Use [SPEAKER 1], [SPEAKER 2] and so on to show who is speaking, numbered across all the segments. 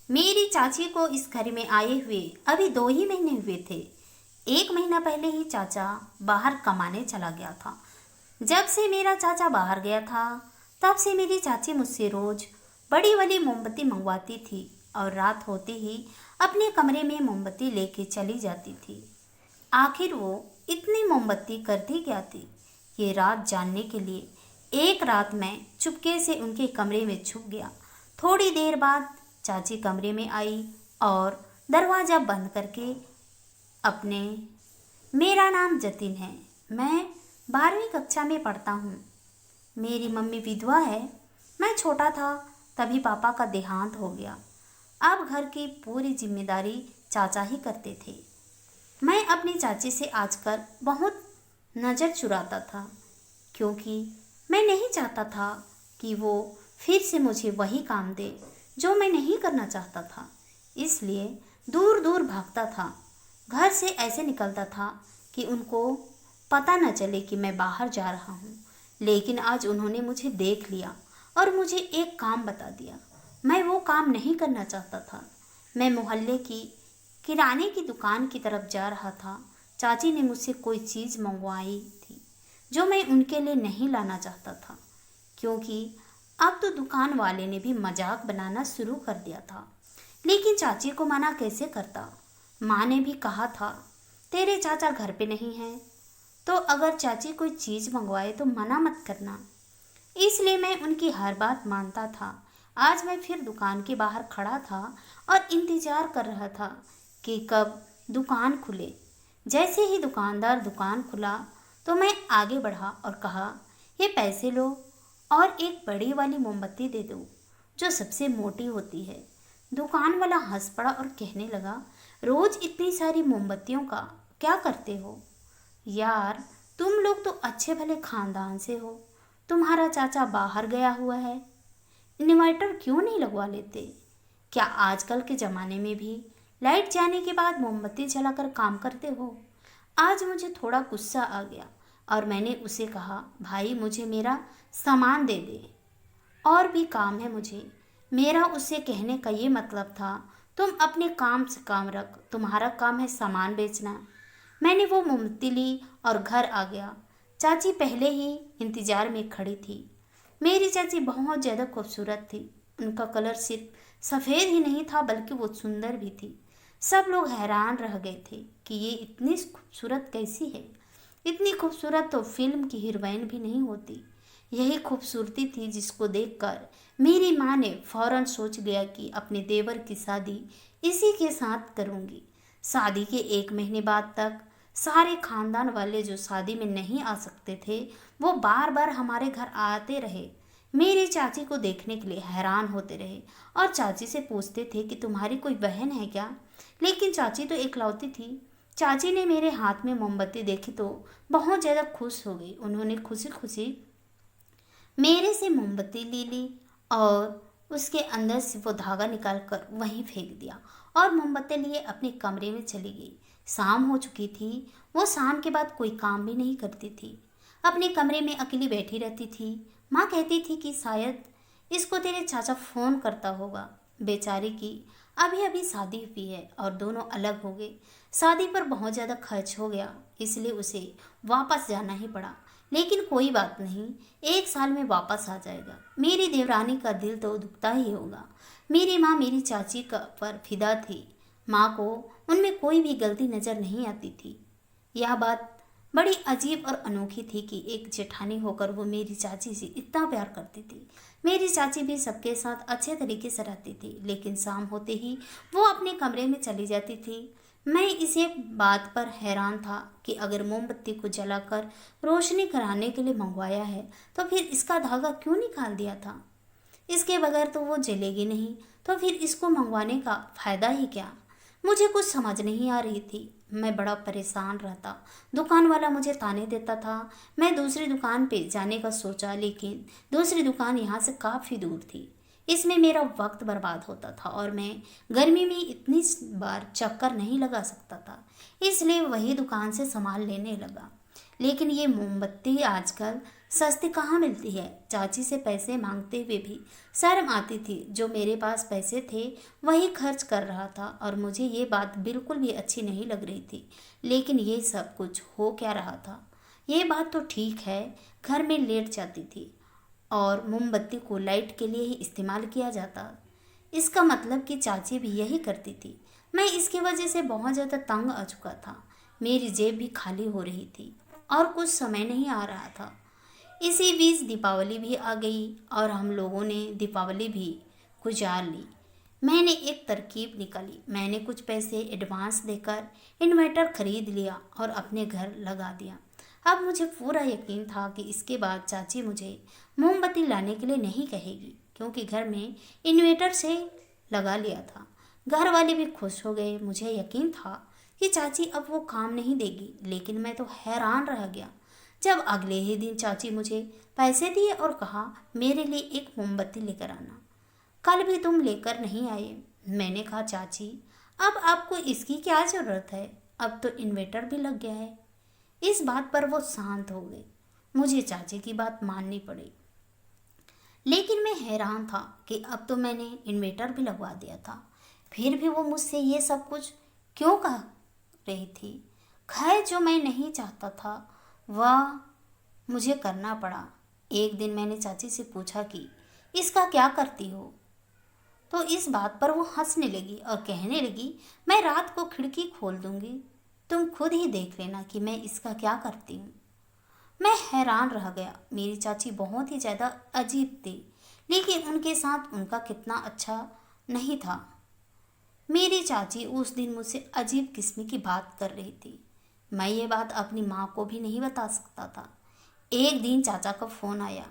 [SPEAKER 1] मेरी चाची को इस घर में आए हुए अभी 2 ही महीने हुए थे। 1 महीना पहले ही चाचा बाहर कमाने चला गया था। जब से मेरा चाचा बाहर गया था, तब से मेरी चाची मुझसे रोज बड़ी वाली मोमबत्ती मंगवाती थी और रात होते ही अपने कमरे में मोमबत्ती लेके चली जाती थी। आखिर वो इतनी मोमबत्ती करती क्या थी, ये रात जानने के लिए एक रात मैं चुपके से उनके कमरे में छुप गया। थोड़ी देर बाद चाची कमरे में आई और दरवाज़ा बंद करके अपने मेरा नाम जतिन है, मैं 12वीं कक्षा में पढ़ता हूँ। मेरी मम्मी विधवा है। मैं छोटा था तभी पापा का देहांत हो गया। अब घर की पूरी जिम्मेदारी चाचा ही करते थे। मैं अपनी चाची से आजकल बहुत नज़र चुराता था, क्योंकि मैं नहीं चाहता था कि वो फिर से मुझे वही काम दे जो मैं नहीं करना चाहता था। इसलिए दूर दूर भागता था। घर से ऐसे निकलता था कि उनको पता न चले कि मैं बाहर जा रहा हूँ। लेकिन आज उन्होंने मुझे देख लिया और मुझे एक काम बता दिया। मैं वो काम नहीं करना चाहता था। मैं मोहल्ले की किराने की दुकान की तरफ जा रहा था। चाची ने मुझसे कोई चीज़ मंगवाई थी जो मैं उनके लिए नहीं लाना चाहता था, क्योंकि अब तो दुकान वाले ने भी मजाक बनाना शुरू कर दिया था। लेकिन चाची को मना कैसे करता। माँ ने भी कहा था, तेरे चाचा घर पे नहीं हैं, तो अगर चाची कोई चीज़ मंगवाए तो मना मत करना। इसलिए मैं उनकी हर बात मानता था। आज मैं फिर दुकान के बाहर खड़ा था और इंतज़ार कर रहा था कि कब दुकान खुले। जैसे ही दुकानदार दुकान खुला तो मैं आगे बढ़ा और कहा, ये पैसे लो और एक बड़ी वाली मोमबत्ती दे दो जो सबसे मोटी होती है। दुकान वाला हंस पड़ा और कहने लगा, रोज इतनी सारी मोमबत्तियों का क्या करते हो यार, तुम लोग तो अच्छे भले खानदान से हो। तुम्हारा चाचा बाहर गया हुआ है, इन्वर्टर क्यों नहीं लगवा लेते? क्या आजकल के ज़माने में भी लाइट जाने के बाद मोमबत्ती जलाकर काम करते हो? आज मुझे थोड़ा गुस्सा आ गया और मैंने उसे कहा, भाई मुझे मेरा सामान दे दे, और भी काम है मुझे। मेरा उससे कहने का ये मतलब था, तुम अपने काम से काम रख, तुम्हारा काम है सामान बेचना। मैंने वो मोमबत्ती ली और घर आ गया। चाची पहले ही इंतज़ार में खड़ी थी। मेरी चाची बहुत ज़्यादा खूबसूरत थी। उनका कलर सिर्फ सफ़ेद ही नहीं था बल्कि वो सुंदर भी थी। सब लोग हैरान रह गए थे कि ये इतनी खूबसूरत कैसी है। इतनी खूबसूरत तो फिल्म की हीरोइन भी नहीं होती। यही खूबसूरती थी जिसको देखकर मेरी माँ ने फौरन सोच लिया कि अपने देवर की शादी इसी के साथ करूँगी। शादी के 1 महीने बाद तक सारे खानदान वाले जो शादी में नहीं आ सकते थे, वो बार बार हमारे घर आते रहे। मेरी चाची को देखने के लिए हैरान होते रहे और चाची से पूछते थे कि तुम्हारी कोई बहन है क्या? लेकिन चाची तो एकलौती थी। चाची ने मेरे हाथ में मोमबत्ती देखी तो बहुत ज़्यादा खुश हो गई। उन्होंने खुशी खुशी मेरे से मोमबत्ती ले ली और उसके अंदर से वो धागा निकाल कर वहीं फेंक दिया और मोमबत्ती लिए अपने कमरे में चली गई। शाम हो चुकी थी। वो शाम के बाद कोई काम भी नहीं करती थी, अपने कमरे में अकेली बैठी रहती थी। माँ कहती थी कि शायद इसको तेरे चाचा फ़ोन करता होगा। बेचारी की अभी अभी शादी हुई है और दोनों अलग हो गए। शादी पर बहुत ज़्यादा खर्च हो गया, इसलिए उसे वापस जाना ही पड़ा। लेकिन कोई बात नहीं, 1 साल में वापस आ जाएगा। मेरी देवरानी का दिल तो दुखता ही होगा। मेरी माँ मेरी चाची का पर फिदा थी। माँ को उनमें कोई भी गलती नज़र नहीं आती थी। यह बात बड़ी अजीब और अनोखी थी कि एक जेठानी होकर वो मेरी चाची से इतना प्यार करती थी। मेरी चाची भी सबके साथ अच्छे तरीके से रहती थी, लेकिन शाम होते ही वो अपने कमरे में चली जाती थी। मैं इस एक बात पर हैरान था कि अगर मोमबत्ती को जलाकर रोशनी कराने के लिए मंगवाया है तो फिर इसका धागा क्यों निकाल दिया था? इसके बगैर तो वो जलेगी नहीं, तो फिर इसको मंगवाने का फ़ायदा ही क्या? मुझे कुछ समझ नहीं आ रही थी। मैं बड़ा परेशान रहता। दुकान वाला मुझे ताने देता था। मैं दूसरी दुकान पे जाने का सोचा, लेकिन दूसरी दुकान यहाँ से काफ़ी दूर थी। इसमें मेरा वक्त बर्बाद होता था और मैं गर्मी में इतनी बार चक्कर नहीं लगा सकता था, इसलिए वही दुकान से सामान लेने लगा। लेकिन ये मोमबत्ती आजकल सस्ती कहाँ मिलती है। चाची से पैसे मांगते हुए भी शर्म आती थी। जो मेरे पास पैसे थे वही खर्च कर रहा था और मुझे ये बात बिल्कुल भी अच्छी नहीं लग रही थी। लेकिन ये सब कुछ हो क्या रहा था। ये बात तो ठीक है, घर में लेट जाती थी और मोमबत्ती को लाइट के लिए ही इस्तेमाल किया जाता। इसका मतलब कि चाची भी यही करती थी। मैं इसकी वजह से बहुत ज़्यादा तंग आ चुका था। मेरी जेब भी खाली हो रही थी और कुछ समय नहीं आ रहा था। इसी बीच दीपावली भी आ गई और हम लोगों ने दीपावली भी गुजार ली। मैंने एक तरकीब निकाली। मैंने कुछ पैसे एडवांस देकर इन्वर्टर खरीद लिया और अपने घर लगा दिया। अब मुझे पूरा यकीन था कि इसके बाद चाची मुझे मोमबत्ती लाने के लिए नहीं कहेगी, क्योंकि घर में इन्वर्टर से लगा लिया था। घर वाले भी खुश हो गए। मुझे यकीन था कि चाची अब वो काम नहीं देगी, लेकिन मैं तो हैरान रह गया जब अगले ही दिन चाची मुझे पैसे दिए और कहा, मेरे लिए एक मोमबत्ती लेकर आना। कल भी तुम लेकर नहीं आए। मैंने कहा, चाची अब आपको इसकी क्या ज़रूरत है, अब तो इन्वर्टर भी लग गया है। इस बात पर वो शांत हो गए। मुझे चाची की बात माननी पड़ी, लेकिन मैं हैरान था कि अब तो मैंने इन्वर्टर भी लगवा दिया था, फिर भी वो मुझसे ये सब कुछ क्यों कह रही थी। खैर, जो मैं नहीं चाहता था वह मुझे करना पड़ा। एक दिन मैंने चाची से पूछा कि इसका क्या करती हो, तो इस बात पर वो हंसने लगी और कहने लगी, मैं रात को खिड़की खोल दूंगी, तुम खुद ही देख लेना कि मैं इसका क्या करती हूँ। मैं हैरान रह गया। मेरी चाची बहुत ही ज़्यादा अजीब थी, लेकिन उनके साथ उनका कितना अच्छा नहीं था। मेरी चाची उस दिन मुझसे अजीब किस्म की बात कर रही थी। मैं ये बात अपनी माँ को भी नहीं बता सकता था। एक दिन चाचा का फ़ोन आया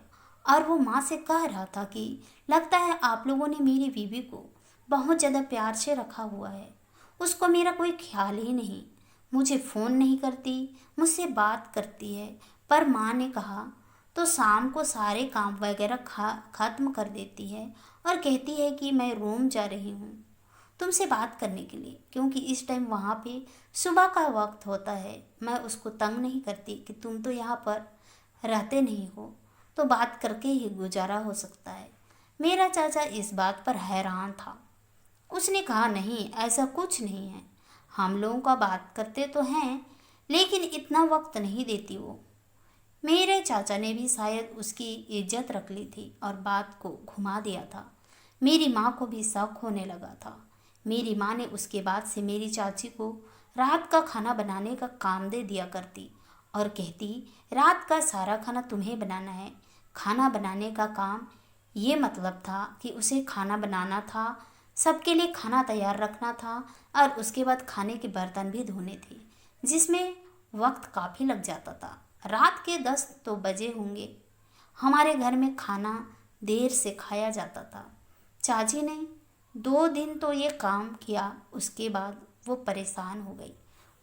[SPEAKER 1] और वो माँ से कह रहा था कि लगता है आप लोगों ने मेरी बीवी को बहुत ज़्यादा प्यार से रखा हुआ है, उसको मेरा कोई ख्याल ही नहीं, मुझे फ़ोन नहीं करती, मुझसे बात करती है, पर माँ ने कहा तो शाम को सारे काम वगैरह ख़त्म कर देती है और कहती है कि मैं रूम जा रही हूँ तुमसे बात करने के लिए, क्योंकि इस टाइम वहाँ पे सुबह का वक्त होता है। मैं उसको तंग नहीं करती कि तुम तो यहाँ पर रहते नहीं हो, तो बात करके ही गुजारा हो सकता है। मेरा चाचा इस बात पर हैरान था। उसने कहा, नहीं ऐसा कुछ नहीं है, हम लोगों का बात करते तो हैं, लेकिन इतना वक्त नहीं देती वो। मेरे चाचा ने भी शायद उसकी इज्जत रख ली थी और बात को घुमा दिया था। मेरी माँ को भी शक होने लगा था। मेरी माँ ने उसके बाद से मेरी चाची को रात का खाना बनाने का काम दे दिया करती और कहती, रात का सारा खाना तुम्हें बनाना है। खाना बनाने का काम ये मतलब था कि उसे खाना बनाना था, सबके लिए खाना तैयार रखना था और उसके बाद खाने के बर्तन भी धोने थे, जिसमें वक्त काफ़ी लग जाता था। रात के 10 तो बजे होंगे। हमारे घर में खाना देर से खाया जाता था। चाची ने 2 दिन तो ये काम किया, उसके बाद वो परेशान हो गई।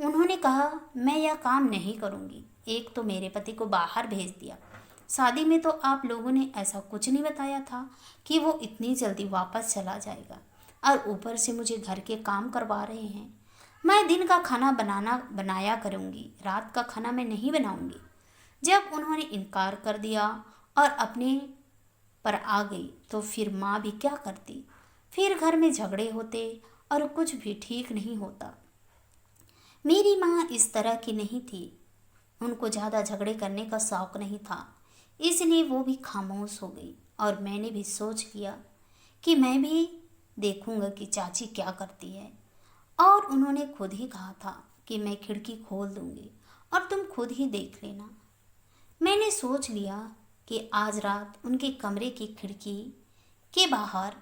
[SPEAKER 1] उन्होंने कहा, मैं यह काम नहीं करूँगी। एक तो मेरे पति को बाहर भेज दिया। शादी में तो आप लोगों ने ऐसा कुछ नहीं बताया था कि वो इतनी जल्दी वापस चला जाएगा, और ऊपर से मुझे घर के काम करवा रहे हैं। मैं दिन का खाना बनाया करूँगी, रात का खाना मैं नहीं बनाऊँगी। जब उन्होंने इनकार कर दिया और अपने पर आ गई, तो फिर माँ भी क्या करती। फिर घर में झगड़े होते और कुछ भी ठीक नहीं होता। मेरी माँ इस तरह की नहीं थी, उनको ज़्यादा झगड़े करने का शौक़ नहीं था, इसलिए वो भी खामोश हो गई। और मैंने भी सोच लिया कि मैं भी देखूंगा कि चाची क्या करती है। और उन्होंने खुद ही कहा था कि मैं खिड़की खोल दूंगी और तुम खुद ही देख लेना। मैंने सोच लिया कि आज रात उनके कमरे की खिड़की के बाहर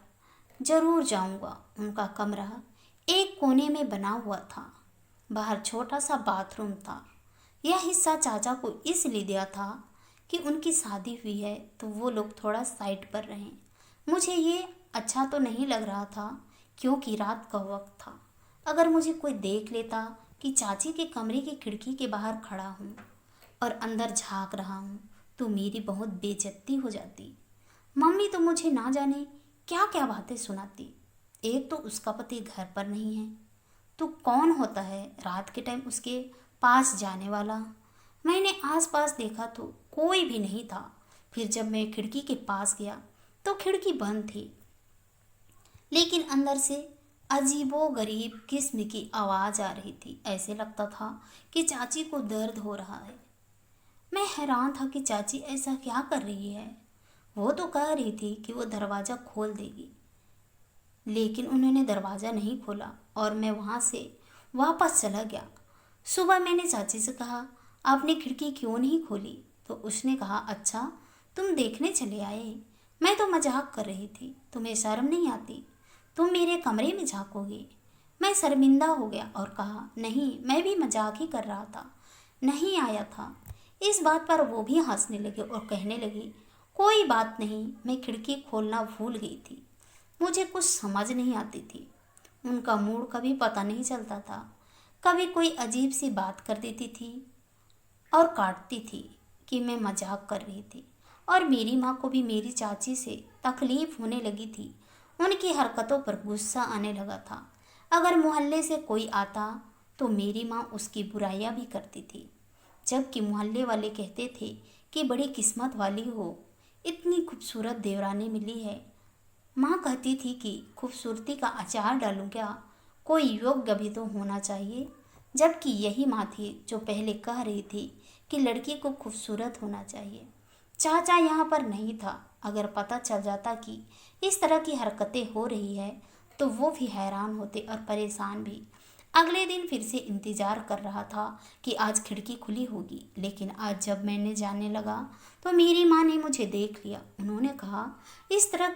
[SPEAKER 1] ज़रूर जाऊंगा। उनका कमरा एक कोने में बना हुआ था, बाहर छोटा सा बाथरूम था। यह हिस्सा चाचा को इसलिए दिया था कि उनकी शादी हुई है तो वो लोग थोड़ा साइड पर रहें। मुझे ये अच्छा तो नहीं लग रहा था, क्योंकि रात का वक्त था। अगर मुझे कोई देख लेता कि चाची के कमरे की खिड़की के बाहर खड़ा हूँ और अंदर झांक रहा हूँ, तो मेरी बहुत बेइज्जती हो जाती। मम्मी तो मुझे ना जाने क्या क्या बातें सुनाती। एक तो उसका पति घर पर नहीं है, तो कौन होता है रात के टाइम उसके पास जाने वाला। मैंने आसपास देखा तो कोई भी नहीं था। फिर जब मैं खिड़की के पास गया तो खिड़की बंद थी, लेकिन अंदर से अजीबोगरीब किस्म की आवाज़ आ रही थी। ऐसे लगता था कि चाची को दर्द हो रहा है। मैं हैरान था कि चाची ऐसा क्या कर रही है। वो तो कह रही थी कि वो दरवाज़ा खोल देगी, लेकिन उन्होंने दरवाज़ा नहीं खोला और मैं वहाँ से वापस चला गया। सुबह मैंने चाची से कहा, आपने खिड़की क्यों नहीं खोली? तो उसने कहा, अच्छा तुम देखने चले आए? मैं तो मजाक कर रही थी, तुम्हें शर्म नहीं आती? तुम मेरे कमरे में झांकोगे? मैं शर्मिंदा हो गया और कहा, नहीं मैं भी मजाक ही कर रहा था, नहीं आया था। इस बात पर वो भी हंसने लगे और कहने लगी, कोई बात नहीं, मैं खिड़की खोलना भूल गई थी, मुझे कुछ समझ नहीं आती थी। उनका मूड कभी पता नहीं चलता था, कभी कोई अजीब सी बात कर देती थी और काटती थी कि मैं मजाक कर रही थी। और मेरी माँ को भी मेरी चाची से तकलीफ होने लगी थी। उनकी हरकतों पर गुस्सा आने लगा था। अगर मोहल्ले से कोई आता तो मेरी माँ उसकी बुराइयाँ भी करती थी, जबकि मोहल्ले वाले कहते थे कि बड़ी किस्मत वाली हो, इतनी खूबसूरत देवरानी मिली है। माँ कहती थी कि खूबसूरती का अचार डालूं क्या, कोई योग्य भी तो होना चाहिए। जबकि यही माँ थी जो पहले कह रही थी कि लड़की को खूबसूरत होना चाहिए। चाचा यहाँ पर नहीं था। अगर पता चल जाता कि इस तरह की हरकतें हो रही है तो वो भी हैरान होते और परेशान भी। अगले दिन फिर से इंतज़ार कर रहा था कि आज खिड़की खुली होगी, लेकिन आज जब मैंने जाने लगा तो मेरी माँ ने मुझे देख लिया। उन्होंने कहा, इस तरह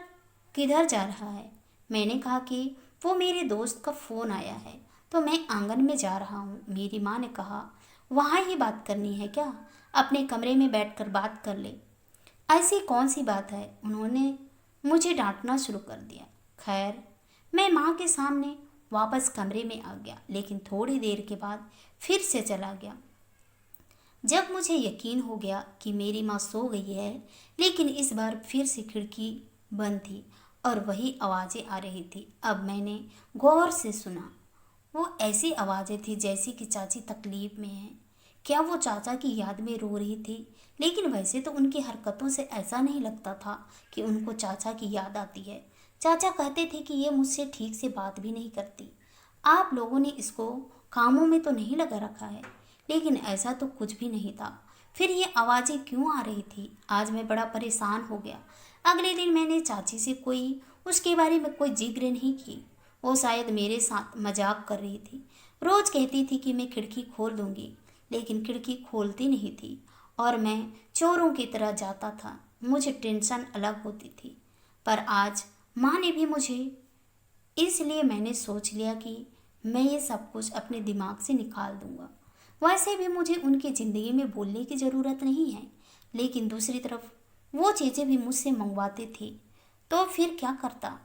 [SPEAKER 1] किधर जा रहा है? मैंने कहा कि वो मेरे दोस्त का फ़ोन आया है तो मैं आंगन में जा रहा हूँ। मेरी माँ ने कहा, वहाँ ही बात करनी है क्या? अपने कमरे में बैठकर बात कर ले। ऐसी कौन सी बात है? उन्होंने मुझे डांटना शुरू कर दिया। खैर, मैं माँ के सामने वापस कमरे में आ गया, लेकिन थोड़ी देर के बाद फिर से चला गया। जब मुझे यकीन हो गया कि मेरी माँ सो गई है, लेकिन इस बार फिर से खिड़की बंद थी और वही आवाज़ें आ रही थी। अब मैंने गौर से सुना। वो ऐसी आवाज़ें थी जैसी कि चाची तकलीफ में है। क्या वो चाचा की याद में रो रही थी? लेकिन वैसे तो उनकी हरकतों से ऐसा नहीं लगता था कि उनको चाचा की याद आती है। चाचा कहते थे कि ये मुझसे ठीक से बात भी नहीं करती, आप लोगों ने इसको कामों में तो नहीं लगा रखा है। लेकिन ऐसा तो कुछ भी नहीं था। फिर ये आवाज़ें क्यों आ रही थी? आज मैं बड़ा परेशान हो गया। अगले दिन मैंने चाची से उसके बारे में कोई जिक्र नहीं की। वो शायद मेरे साथ मजाक कर रही थी। रोज़ कहती थी कि मैं खिड़की खोल दूंगी, लेकिन खिड़की खोलती नहीं थी और मैं चोरों की तरह जाता था। मुझे टेंशन अलग होती थी। पर आज माँ ने भी मुझे, इसलिए मैंने सोच लिया कि मैं ये सब कुछ अपने दिमाग से निकाल दूंगा। वैसे भी मुझे उनकी ज़िंदगी में बोलने की ज़रूरत नहीं है, लेकिन दूसरी तरफ वो चीज़ें भी मुझसे मंगवाते थे, तो फिर क्या करता।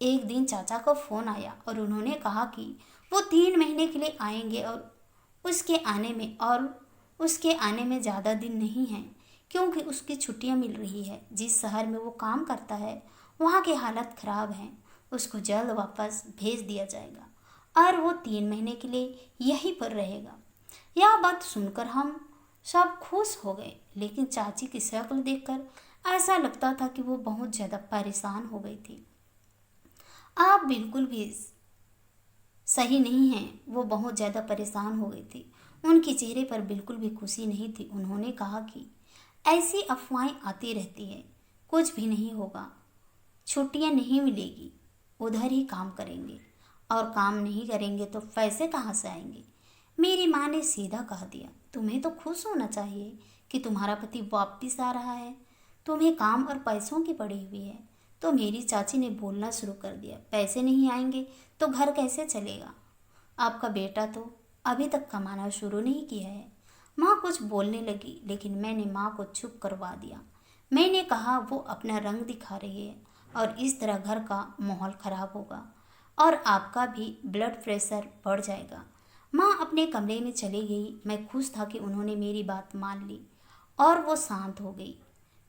[SPEAKER 1] एक दिन चाचा का फ़ोन आया और उन्होंने कहा कि वो 3 महीने के लिए आएंगे उसके उसके आने में ज़्यादा दिन नहीं हैं, क्योंकि उसकी छुट्टियां मिल रही है। जिस शहर में वो काम करता है वहाँ की हालत ख़राब है, उसको जल्द वापस भेज दिया जाएगा और वो 3 महीने के लिए यहीं पर रहेगा। यह बात सुनकर हम सब खुश हो गए, लेकिन चाची की शक्ल देखकर ऐसा लगता था कि वो बहुत ज़्यादा परेशान हो गई थी। आप बिल्कुल भी सही नहीं हैं, वो बहुत ज़्यादा परेशान हो गई थी। उनके चेहरे पर बिल्कुल भी खुशी नहीं थी। उन्होंने कहा कि ऐसी अफवाहें आती रहती है, कुछ भी नहीं होगा, छुट्टियां नहीं मिलेगी, उधर ही काम करेंगे और काम नहीं करेंगे तो पैसे कहाँ से आएंगे। मेरी माँ ने सीधा कह दिया, तुम्हें तो खुश होना चाहिए कि तुम्हारा पति वापस आ रहा है, तुम्हें काम और पैसों की पड़ी हुई है। तो मेरी चाची ने बोलना शुरू कर दिया, पैसे नहीं आएंगे तो घर कैसे चलेगा? आपका बेटा तो अभी तक कमाना शुरू नहीं किया है। माँ कुछ बोलने लगी, लेकिन मैंने माँ को चुप करवा दिया। मैंने कहा, वो अपना रंग दिखा रही है और इस तरह घर का माहौल खराब होगा और आपका भी ब्लड प्रेशर बढ़ जाएगा। माँ अपने कमरे में चली गई। मैं खुश था कि उन्होंने मेरी बात मान ली और वो शांत हो गई।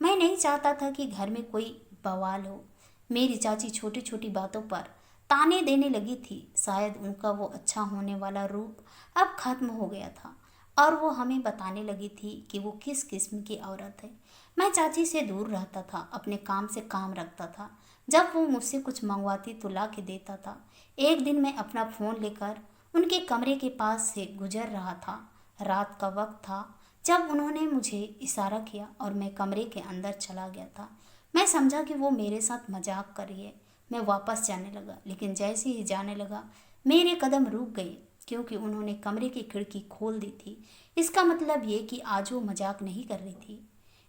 [SPEAKER 1] मैं नहीं चाहता था कि घर में कोई बवाल हो। मेरी चाची छोटी छोटी बातों पर ताने देने लगी थी। शायद उनका वो अच्छा होने वाला रूप अब खत्म हो गया था। और वो हमें बताने लगी थी कि वो किस किस्म की औरत है। मैं चाची से दूर रहता था, अपने काम से काम रखता था। जब वो मुझसे कुछ मंगवाती तो ला के देता था। एक दिन मैं अपना फ़ोन लेकर उनके कमरे के पास से गुजर रहा था। रात का वक्त था जब उन्होंने मुझे इशारा किया और मैं कमरे के अंदर चला गया था। मैं समझा कि वो मेरे साथ मजाक कर रही है। मैं वापस जाने लगा, लेकिन जैसे ही जाने लगा मेरे कदम रुक गए, क्योंकि उन्होंने कमरे की खिड़की खोल दी थी। इसका मतलब ये कि आज वो मजाक नहीं कर रही थी।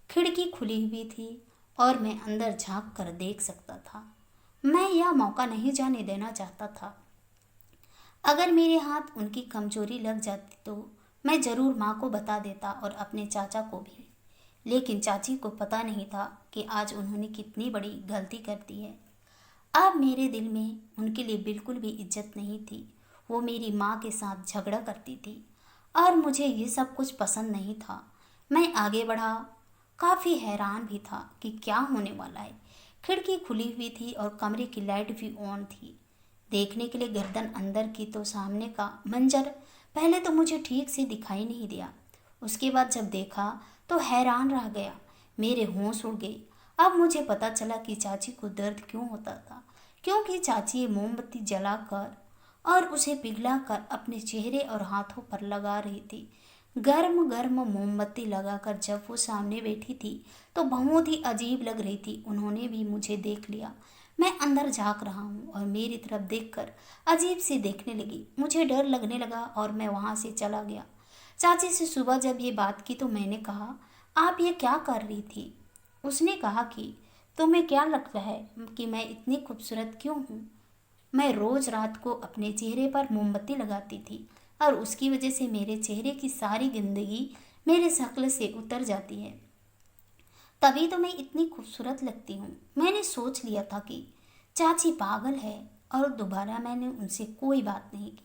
[SPEAKER 1] खिड़की खुली हुई थी और मैं अंदर झांक कर देख सकता था। मैं यह मौका नहीं जाने देना चाहता था। अगर मेरे हाथ उनकी कमजोरी लग जाती तो मैं ज़रूर माँ को बता देता और अपने चाचा को भी। लेकिन चाची को पता नहीं था कि आज उन्होंने कितनी बड़ी गलती कर दी है। अब मेरे दिल में उनके लिए बिल्कुल भी इज्जत नहीं थी। वो मेरी माँ के साथ झगड़ा करती थी और मुझे ये सब कुछ पसंद नहीं था। मैं आगे बढ़ा, काफ़ी हैरान भी था कि क्या होने वाला है। खिड़की खुली हुई थी और कमरे की लाइट भी ऑन थी। देखने के लिए गर्दन अंदर की तो सामने का मंजर पहले तो मुझे ठीक से दिखाई नहीं दिया। उसके बाद जब देखा तो हैरान रह गया। मेरे होश उड़ गए। अब मुझे पता चला कि चाची को दर्द क्यों होता था, क्योंकि चाची मोमबत्ती जलाकर और उसे पिघलाकर अपने चेहरे और हाथों पर लगा रही थी। गर्म गर्म मोमबत्ती लगाकर जब वो सामने बैठी थी तो बहुत ही अजीब लग रही थी। उन्होंने भी मुझे देख लिया। मैं अंदर झांक रहा हूँ और मेरी तरफ देखकर अजीब सी देखने लगी। मुझे डर लगने लगा और मैं वहाँ से चला गया। चाची से सुबह जब ये बात की तो मैंने कहा, आप ये क्या कर रही थी? उसने कहा कि तुम्हें क्या लगता है कि मैं इतनी खूबसूरत क्यों हूँ? मैं रोज रात को अपने चेहरे पर मोमबत्ती लगाती थी और उसकी वजह से मेरे चेहरे की सारी गंदगी मेरे शक्ल से उतर जाती है। तभी तो मैं इतनी खूबसूरत लगती हूँ। मैंने सोच लिया था कि चाची पागल है और दोबारा मैंने उनसे कोई बात नहीं की।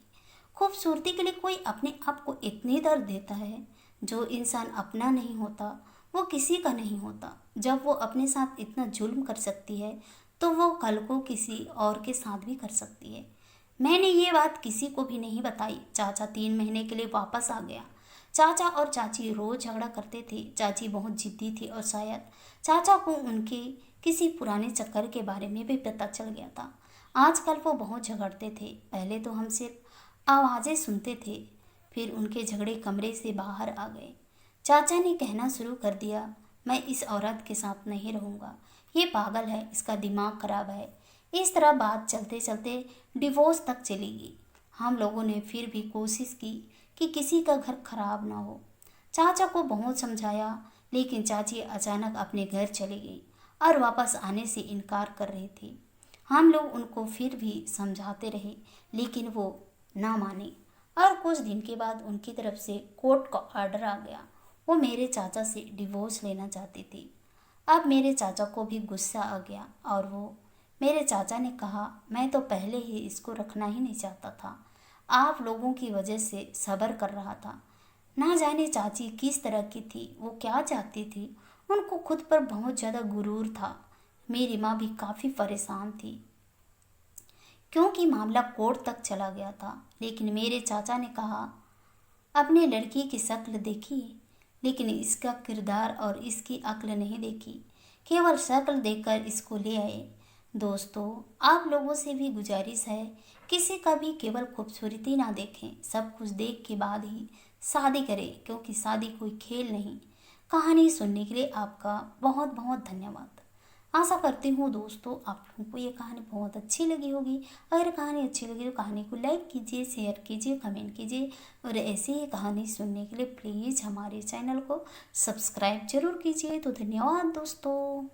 [SPEAKER 1] खूबसूरती के लिए कोई अपने आप को इतनी दर्द देता है। जो इंसान अपना नहीं होता वो किसी का नहीं होता। जब वो अपने साथ इतना जुल्म कर सकती है तो वो कल को किसी और के साथ भी कर सकती है। मैंने ये बात किसी को भी नहीं बताई। चाचा 3 महीने के लिए वापस आ गया। चाचा और चाची रोज झगड़ा करते थे। चाची बहुत जिद्दी थी और शायद चाचा को उनके किसी पुराने चक्कर के बारे में भी पता चल गया था। आजकल वो बहुत झगड़ते थे। पहले तो हम सिर्फ आवाज़ें सुनते थे, फिर उनके झगड़े कमरे से बाहर आ गए। चाचा ने कहना शुरू कर दिया, मैं इस औरत के साथ नहीं रहूँगा, ये पागल है, इसका दिमाग खराब है। इस तरह बात चलते चलते डिवोर्स तक चली गई। हम लोगों ने फिर भी कोशिश की कि किसी का घर खराब ना हो। चाचा को बहुत समझाया, लेकिन चाची अचानक अपने घर चली गई और वापस आने से इनकार कर रही थी। हम लोग उनको फिर भी समझाते रहे, लेकिन वो ना माने और कुछ दिन के बाद उनकी तरफ से कोर्ट का ऑर्डर आ गया। वो मेरे चाचा से डिवोर्स लेना चाहती थी। अब मेरे चाचा को भी गुस्सा आ गया और वो मेरे चाचा ने कहा, मैं तो पहले ही इसको रखना ही नहीं चाहता था। आप लोगों की वजह से सब्र कर रहा था। ना जाने चाची किस तरह की थी, वो क्या चाहती थी। उनको खुद पर बहुत ज़्यादा गुरूर था। मेरी माँ भी काफ़ी परेशान थी, क्योंकि मामला कोर्ट तक चला गया था। लेकिन मेरे चाचा ने कहा, अपने लड़की की शक्ल देखी, लेकिन इसका किरदार और इसकी अक्ल नहीं देखी। केवल शक्ल देखकर इसको ले आए। दोस्तों, आप लोगों से भी गुजारिश है, किसी का भी केवल खूबसूरती ना देखें, सब कुछ देख के बाद ही शादी करें, क्योंकि शादी कोई खेल नहीं। कहानी सुनने के लिए आपका बहुत बहुत धन्यवाद। आशा करती हूँ दोस्तों आप लोगों को ये कहानी बहुत अच्छी लगी होगी। अगर कहानी अच्छी लगी तो कहानी को लाइक कीजिए, शेयर कीजिए, कमेंट कीजिए और ऐसी ही कहानी सुनने के लिए प्लीज़ हमारे चैनल को सब्सक्राइब जरूर कीजिए। तो धन्यवाद दोस्तों।